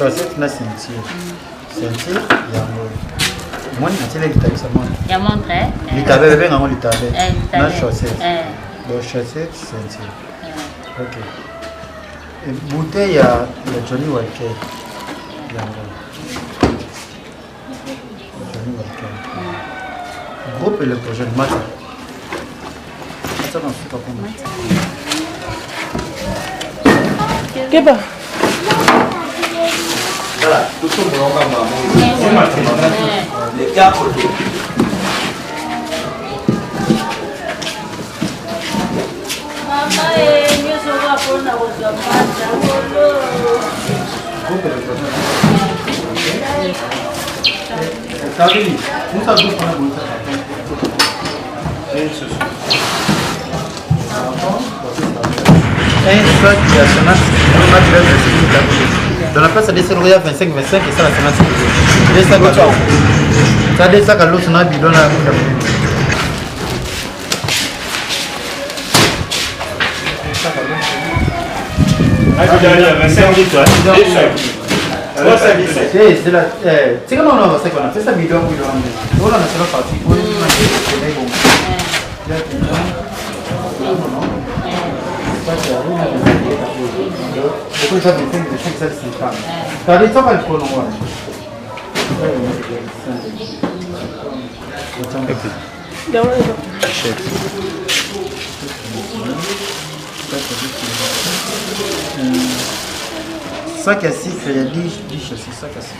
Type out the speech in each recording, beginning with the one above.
chaussette na ceinture. Ceinture yango. Moi na tele kitali sa moi. Ya montre. Litabe bebe ngamo litabe. Na chaussette. Donc chaussette ceinture. OK. Et bouteille ya Johnny Walker. Yango. Johnny Walker. Groupe le projet Mata. Ça n'en fait pas combien. Keba. Voilà, tout ce monde va maman. Les gars pour les. Mama ni soga pona uzamata ngolo. Sabe, não sabe o que é bonita. Soit qui a son dans la place, ça descend au 25-25 et ça, la sénat. Ça descend à l'autre, on a bidon à c'est là. C'est comme on a fait ça bidon. On a fait ça partie. Depois já tem que deixar que se calma. Tá ali só vai pôr no ar. Sac à sucre, il y a 10 chassis, sac à sucre.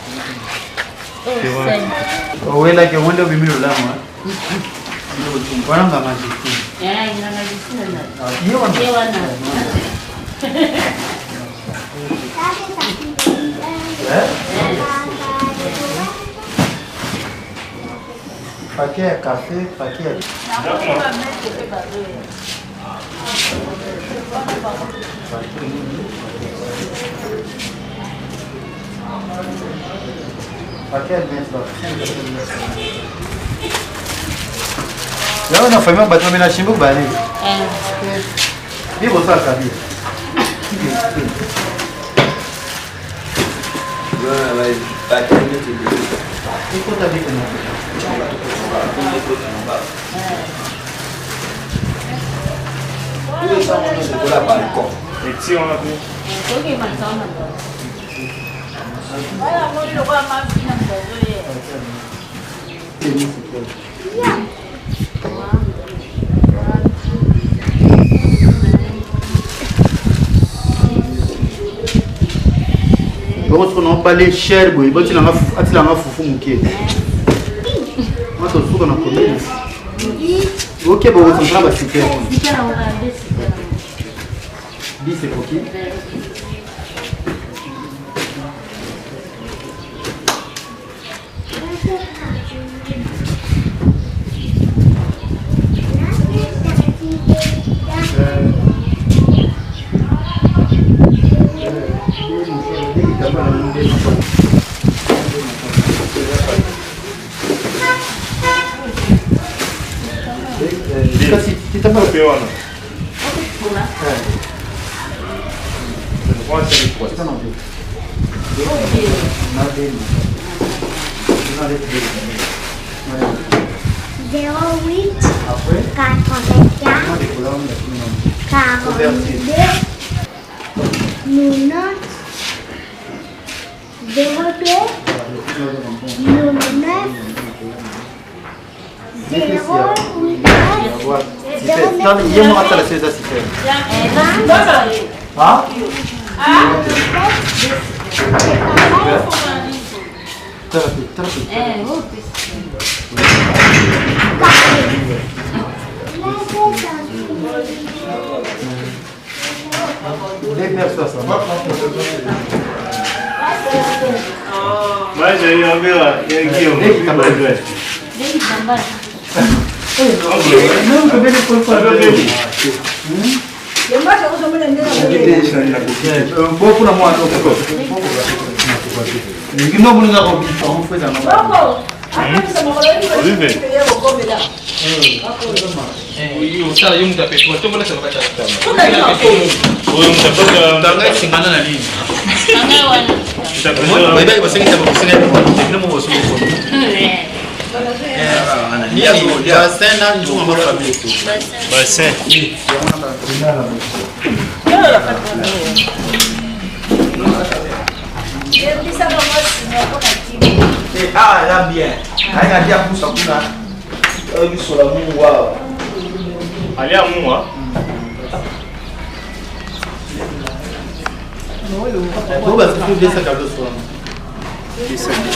Oh, là, que on doit bien le lama. Voilà ma majesté. Paquet à café, paquet à... Paquet à 20 Là, on a fait un bâtiment de ménage chez vous, bah, vive au sol, ça vit. Parce qu'on n'a pas les chers, il faut que tu l'as foufou mouké. Moi, je trouve qu'on a combien. Ok, bon, on va se faire. 10 c'est pour qui? Kita mau pewana. Kita nanti. Ia mau atas saya sih. Ah? Terapi. Mas aí a Bela, quem é que eu? Não, também depois fazer. Um pouco na moto. Ninguém não vai dar o bicho, vamos fazer não. Usala yung tapet mo, ito mo na sa mga Bebe você que tá você que não vou subir. Já sei na uma família. Vai ser. Ah, là bien. Aí a dia puxa kuna. Eu vi só lá muito uau. Ali a mão, Vou bater tudo dessa cabeça só. Isso aqui.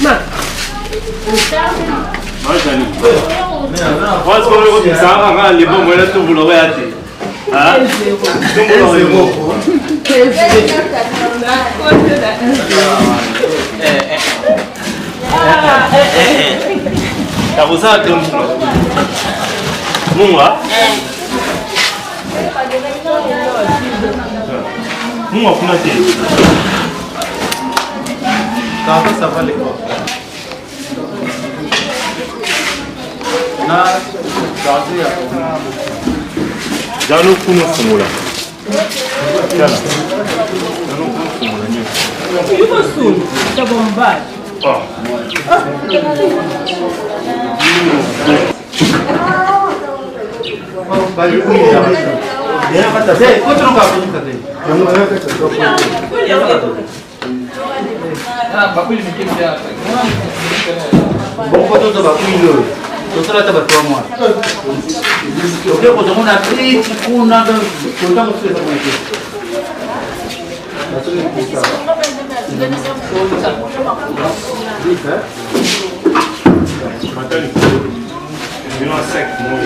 Mas ali. Mas quando eu pensava, ali bom, olha tu vou lá até. Ah? Tu vou lá. Tá usando Munga? Munga kuna te. Tá, ça va les gars. Na Zazia. Já não kuna fumula. Jana. Já não kuna fumula ni. Yuko soon. Tá bombado. Ah. Vai cuidar. Zé, quanto não cabe de cadê? Ah, bagulho de que já. Bom foto do bagulho. Doutora tá batendo uma. Eu quero botar uma triste com nada. Contamos isso como é que. Matali. Eu não sei como.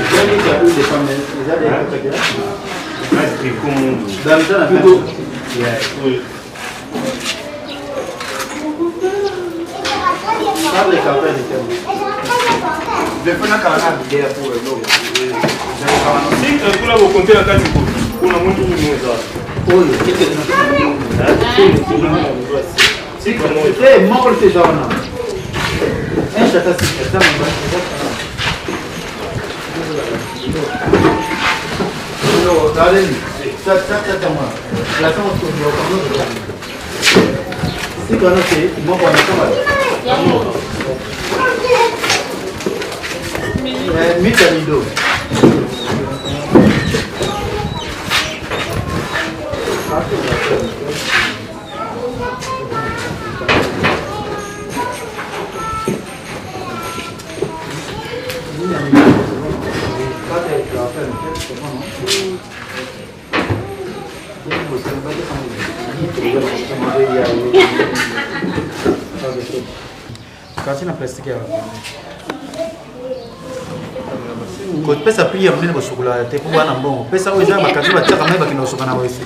Mas que como. Depois na cara na ideia pura logo. Sim, tranquilo, vou contar a casa kuna muito muza. Olha, que tem Sim, como. é mal que já não. Esta tá se Dale, tá uma. Lá estamos com o se conhece, não pode tomar. Mita lindo. Kasi na plastic ya. Ko pesa pia mnene ko chocolat te pour bana mbongo. Pesa oyo za makati ba tsaka mai ba kino soka na wese.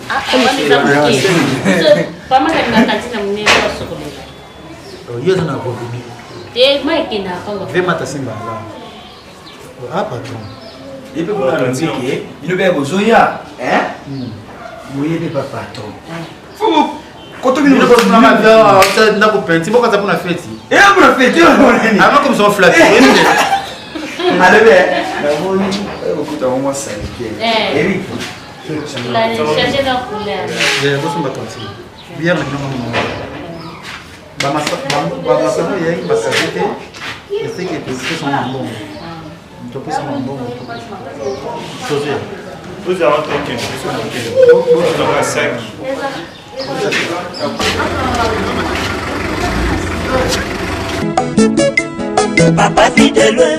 Pama na kati na mnene ko chocolat. Yo za na ko bibi. Te mai kina kongo. Ve mata simba la. Ah patron. Ipe kuna mziki, inobe bozoya, Moye be patron. Fumu koto bino Ino ko na vya ta na ko penti boka za kuna feti. Muna feti ona nini? Ama comme ça flat. Alebe, na moni okuta mwa sanike. Eric. La chercher dans couleur. Je dois somba tonti. Bien maintenant mon. Ba masa ye ba kasete. Esse que tu sont bons. Tu peux sont bons. José. Vous avez un truc, vous avez un sac. Papa vit de loin,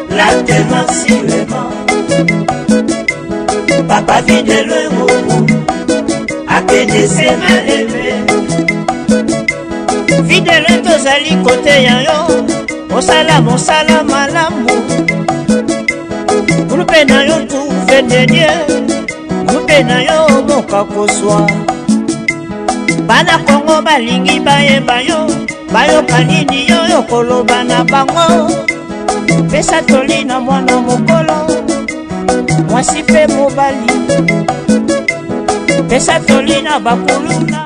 la tellement sûrement. Papa vit de loin, à que des semaines aimées. Vit de loin, tous allés côté yayo, mosala malamu. Groupe na yo tout fait de Dieu, groupe na yo moka koswa. Bana Kongo balingi bayeba yo. Bayoka nini yo yokoloba na bango. Pesa toli na mwana mokolo, mwasi pe mobali. Pesa toli na bakuluna.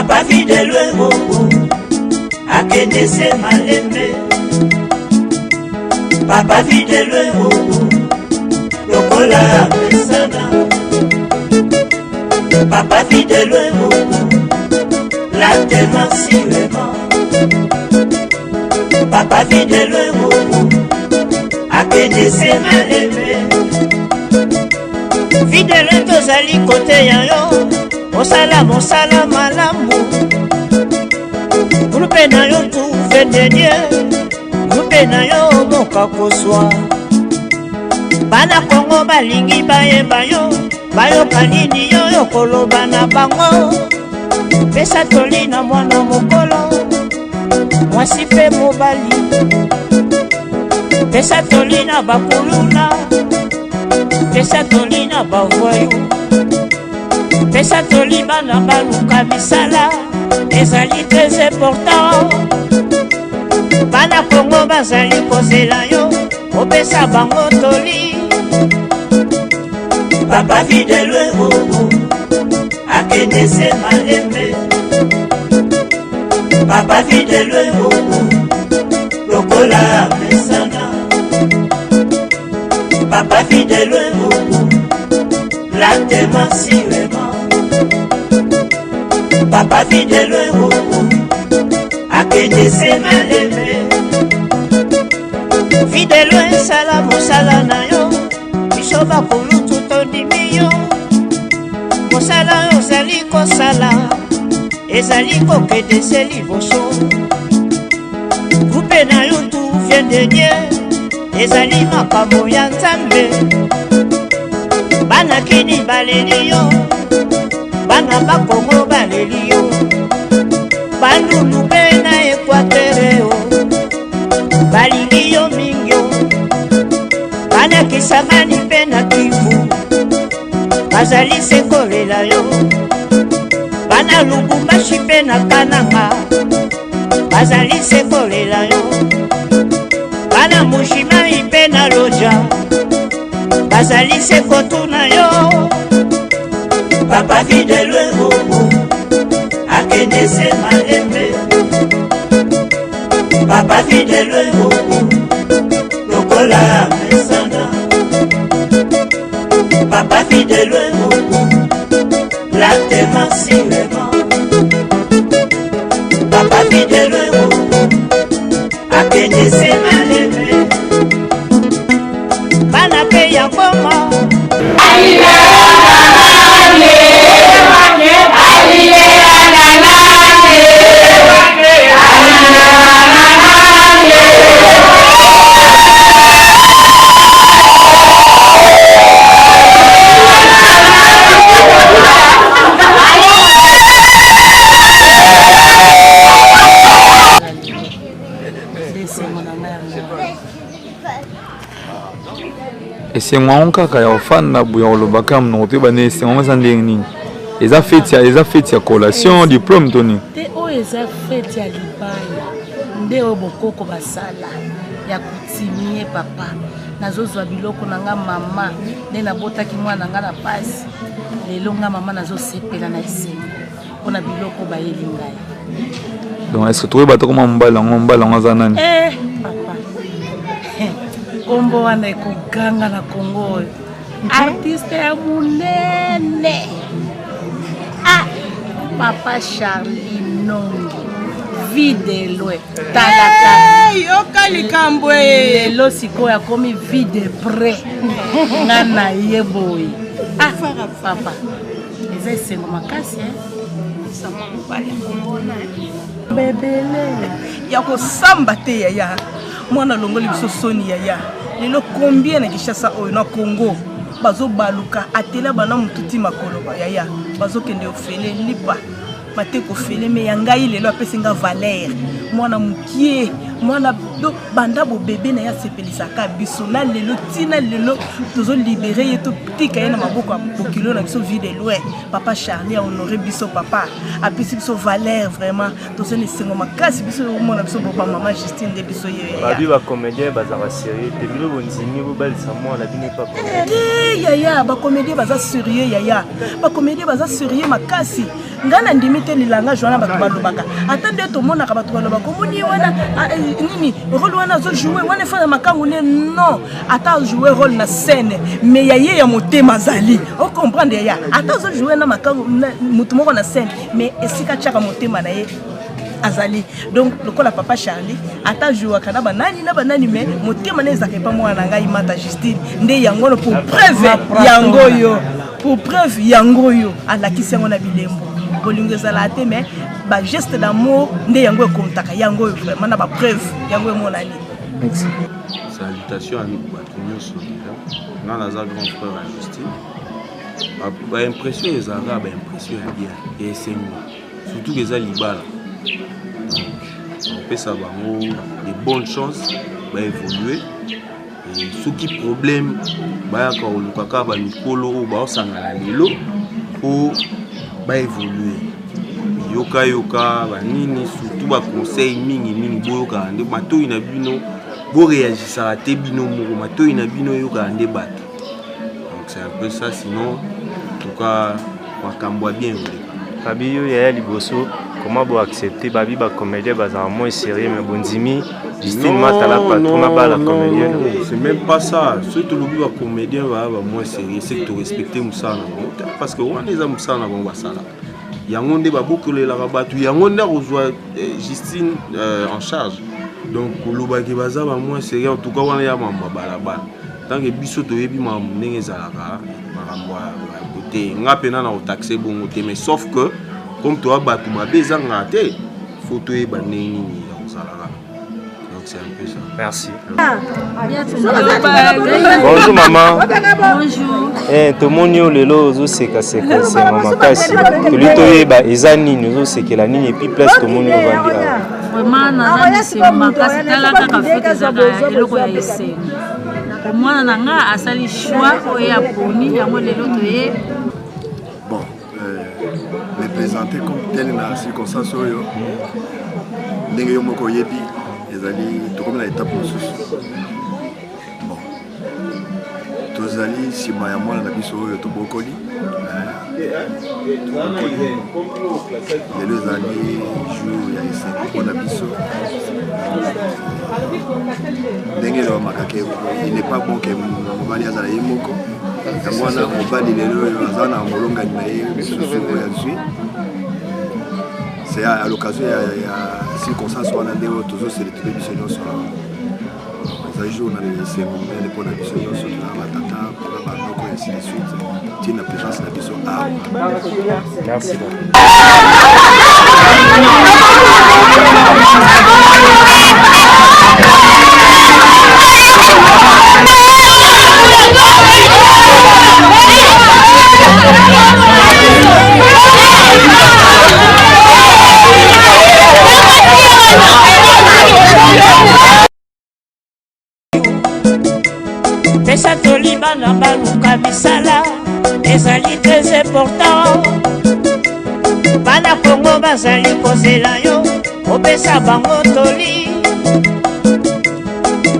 Papa fidèle moko akende se malembe. Papa fidèle moko lokola mesana. Papa fidèle moko la tema sirema. Papa fidèle moko akende se malembe. Fidèle tozali kote ya yo osala mosala malamu. Groupe na yo tout fait de Dieu. Groupe na yo moka koswa. Bana Kongo balingi bayeba yo. Bayoka nini yo yokoloba na bango. Pesa toli na mwana mokolo. Mwasi pe mobali. Pesa toli na bakuluna. Pesa toli na bavoyo. Pesa toli bana baluka misala. Ezali très important. Bana Kongo bazali kozela yo. Opesa bango toli. Papa fidèle moko akende se malembe. Papa fidèle moko lokola mesana. Papa fidèle moko la tema sirema. Papa fidèle moko akende se malembe. Fidèle sala mosala na yo. Biso bakulutu tondimi yo. Mosala ozali kosala ezali kokende se liboso. Groupe na yo tout vient de Dieu. Ezali makambo ya Nzambe. Bana kini baleli yo. Bana bakongo baleli yo. Bandundu pe na Ekwatere yo. Balingi yo mingi yo. Bana Kisangani pe na Kivu bazali se kolela yo. Bana Lubumbashi pe na Kananga bazali se kolela yo. Bana Mushimai pe na Loja bazali se kotuna yo. Papa fidèle moko akende se malembe. Papa fidèle moko lokola mesana. Papa fidèle moko la tema sirema. Papa fidèle moko akende se malembe. Bana pe ya koma esengo kaka ya ofanda buya olobaka mnote bane esengo za ndenge nini eza fête ya collation diplôme toni te o eza fête ya libaya nde o bokoko basala ya kutimie papa nazozwa biloko nanga mama nde nabotaki mwana nanga na pasi lelo nga mama nazosepela na esengo mpona biloko bayeli ngai. Donc est-ce que tu vas comment mbala za nani papa kombo wana ekoganga na Kongo oyo artiste ya munene papa Charlie Nongi Videloe talaka yoka likambo lelo sikoyo akomi vide près nga na ye boye papa eza esengo makasi sama mobali akombona bebele ya kosamba te yaya mwana longoli biso soni yaya lelo combien na Kinshasa oyo na Congo bazo baluka atela bana mututi makoloba yaya bazo kende ofele lipa mate ko fele me yangai lelo apesinga valeur mwana mukie mwana donc banda bo bébé na ya sepelisaka biso na lelo tina lelo tozo libérer yeto tika yana maboko ya bokilo na biso vie de loin papa Charlie a honoré biso papa apesi biso valeur vraiment tozo ne sengo makasi biso mona biso papa maman Justine de biso ye babi ba comédien bazara sérieux te bino bonzimi bo balisa moi la bino pas yaya ba comédien baza sérieux yaya ba comédien baza sérieux makasi ngana ndimite lilanga jwana bato balobaka atende to mona ka bato balobaka moni wana nini rôle wana zo jouer wana fa makangu ne non ata jouer rôle na scène mais yaye ya motema zali on comprendre yaya ata zo jouer na makangu mutu moko na scène mais esika chaka motema na ye azali donc lokola papa Charlie ata jouer kana banani mais motema na ezaka pa mwana ngai mata Justine nde yango pour preuve yango yo pour preuve yango yo alakisi yango na bilembo bolingo ezala te mais ba geste d'amour nde yango ekontaka yango vraiment na ba preuve yango emonani. Merci. Salutations à nous bato nyonso nga naza grand frère à Justine ba impression ezala ba impression ya bien et esengo surtout que eza libala on peut savoir des bonnes chances ba évoluer et ce qui problème ba ya ka olukaka ba mikolo ba osangala lelo pour ba évoluer yoka ba nini surtout ba conseil mingi boyoka nde matoi na bino bo réagissera te bino moko matoi na bino yoka nde bato donc c'est un peu ça sinon en tout cas wakambo bien babi yo ya liboso comment vous accepter babi ba comédien bazara moins sérieux mais bonzimi Justine matala patron na ba la comédien c'est même pas ça surtout le ba comédien va moins sérieux c'est que tu respecter musala parce que on les a musala bon basala yango nde ba bokolela ka batu yango nde rozwa Justine en charge donc loba ke baza ba moins sérieux en tout cas wana ya mamba balabala tant que biso to yebi ma ndenge ezalaka makamwa côté ngapena na taxer bongo te mais sauf que comme toi batu mabeza ngate photo e baneni ni ozalaka donc c'est un peu ça. Merci. Bonjour maman. Bonjour. To monio lelo zo seka c'est maman kasi to lito yeba eza nini zo sekela nini et puis place to monio vandi vraiment na c'est makasi tala kaka fete zaka eloko ya esengo mwana nanga asali choix oya poni yango lelo toye bon me présenter comme tel na circonstance oyo ndenge yo moko yebi ezali tokomi na étape mosusu bon tozali nsima ya mwana na biso oyo tobokoli lelo ezali jour ya esengo mpona biso ndenge elobamaka ke il n'est pas bon ke mobali azala ye moko yango wana mobali lelo oyo aza na molongani na ye mosusu oyo azwi c'est à l'occasion ya circonstance wana nde oyo tozoseletle biso nyonso ezali jour na esengo monene mpona biso nyonso tozala batata mpona bandoko ainsi de suite ntina présence na biso awa. Merci. pesa toliba na baluka misala ezali très important bana kongo bazali kozela yo opesa bango toli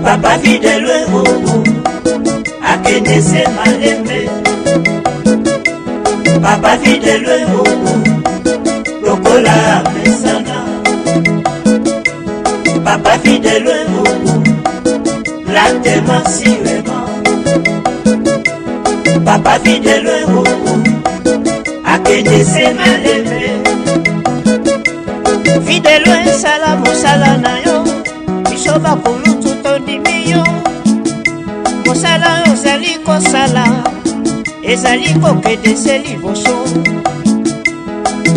papa Fidèle Ogo akende se malembe papa Fidèle Ogo lokola mesana papa Fidèle Ogo la temasiwema papa Fidèle Ogo akende se malembe Fidèle esala mosala na yo biso bakolutu tondimi yo mosala ozali kosala ezali kokende se liboso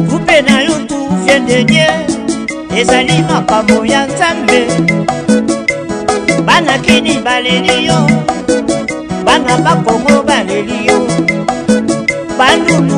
grupe na yo tu vient de Dieu ezali makambo ya Nzambe bana kini baleli yo bana bakongo baleli yo bandulu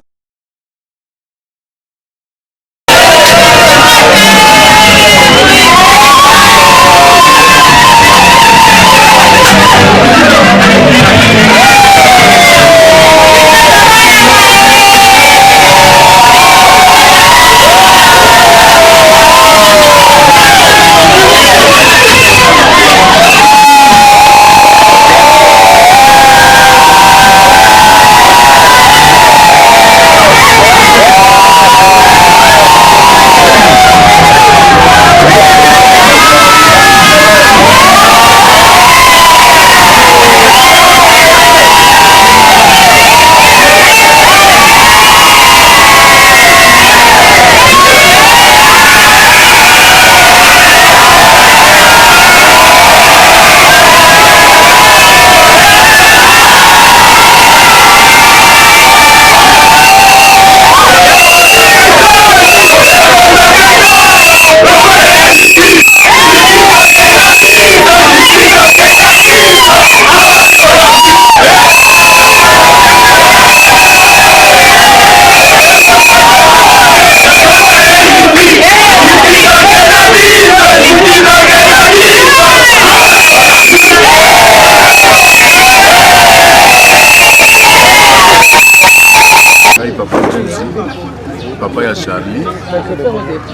papa ya Charlie,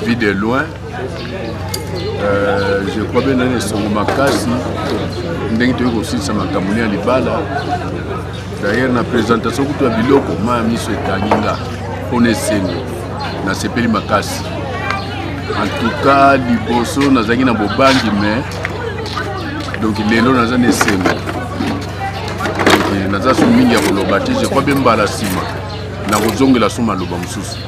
vie de loin. Je crois bien que c'est un makasi. Ndenge aussi ça m'a camouflé à Libala. D'ailleurs, la présentation que tu as vu, comment mis ce Kaninga, on est séné, na sepeli makasi. En tout cas, Liboso n'a pas bobangi mais donc il est là dans un séné. Donc naza soumingi ya kolobati, je crois bien balasima. Na kozonge la soma loba mususu.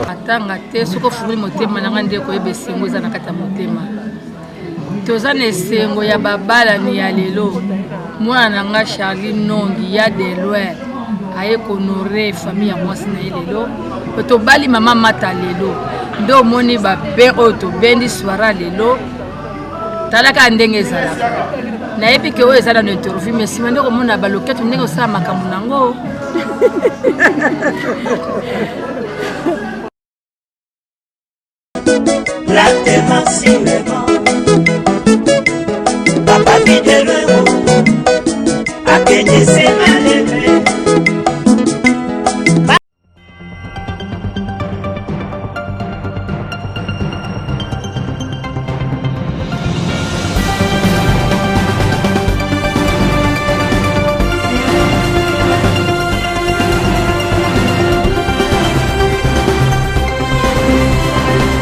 Atanga te soko fumuli motema nanga ndeko ebesengo za nakata motema. Toza na esengo ya babala ni ya lelo. Mwana nanga Charlie Nongi ya de loin aye honorer famille ya mwasi na lelo. To bali mama mata lelo. Ndo moni ba be oto bendi swara lelo. Talaka ndenge ezala. Na yebi ke oyo ezala no interview mais si ndeko mona ba loketo ndenge osala makambo nango. La temaxi